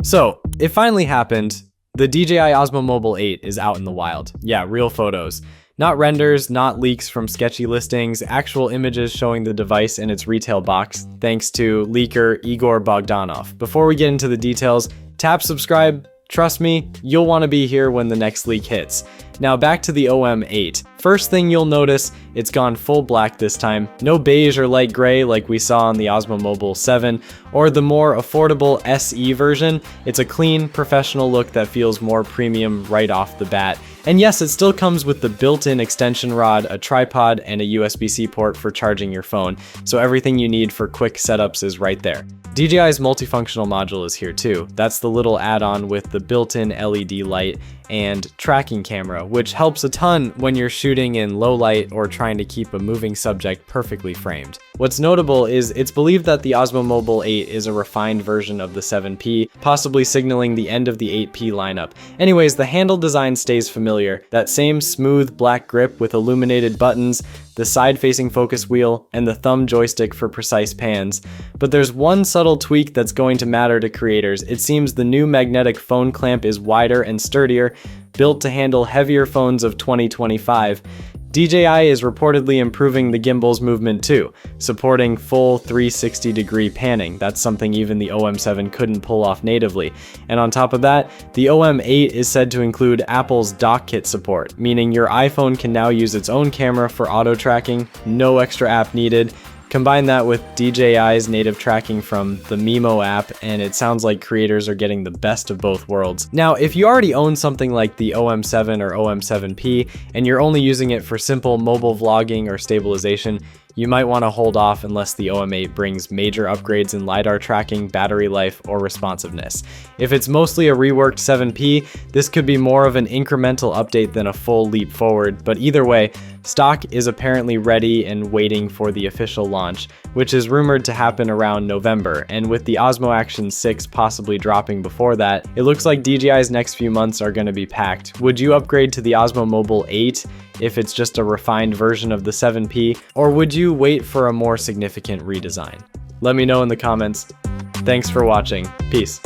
So, it finally happened. The DJI Osmo Mobile 8 is out in the wild. Yeah, real photos. Not renders, not leaks from sketchy listings, actual images showing the device in its retail box, thanks to leaker Igor Bogdanov. Before we get into the details, tap subscribe. Trust me, you'll want to be here when the next leak hits. Now back to the OM8. First thing you'll notice, it's gone full black this time. No beige or light gray like we saw on the Osmo Mobile 7 or the more affordable SE version. It's a clean, professional look that feels more premium right off the bat. And yes, it still comes with the built-in extension rod, a tripod, and a USB-C port for charging your phone, so everything you need for quick setups is right there. DJI's multifunctional module is here too. That's the little add-on with the built-in LED light and tracking camera, which helps a ton when you're shooting in low light or trying to keep a moving subject perfectly framed. What's notable is it's believed that the Osmo Mobile 8 is a refined version of the 7P, possibly signaling the end of the 8P lineup. Anyways, the handle design stays familiar. That same smooth black grip with illuminated buttons, the side-facing focus wheel, and the thumb joystick for precise pans. But there's one subtle tweak that's going to matter to creators. It seems the new magnetic phone clamp is wider and sturdier, built to handle heavier phones of 2025. DJI is reportedly improving the gimbal's movement too, supporting full 360-degree panning. That's something even the OM7 couldn't pull off natively. And on top of that, the OM8 is said to include Apple's dock kit support, meaning your iPhone can now use its own camera for auto tracking, no extra app needed. Combine that with DJI's native tracking from the Mimo app, and it sounds like creators are getting the best of both worlds. Now, if you already own something like the OM7 or OM7P, and you're only using it for simple mobile vlogging or stabilization, you might want to hold off unless the OM8 brings major upgrades in LiDAR tracking, battery life, or responsiveness. If it's mostly a reworked 7P, this could be more of an incremental update than a full leap forward, but either way, stock is apparently ready and waiting for the official launch, which is rumored to happen around November, and with the Osmo Action 6 possibly dropping before that, it looks like DJI's next few months are going to be packed. Would you upgrade to the Osmo Mobile 8 if it's just a refined version of the 7P, or would you wait for a more significant redesign? Let me know in the comments. Thanks for watching. Peace.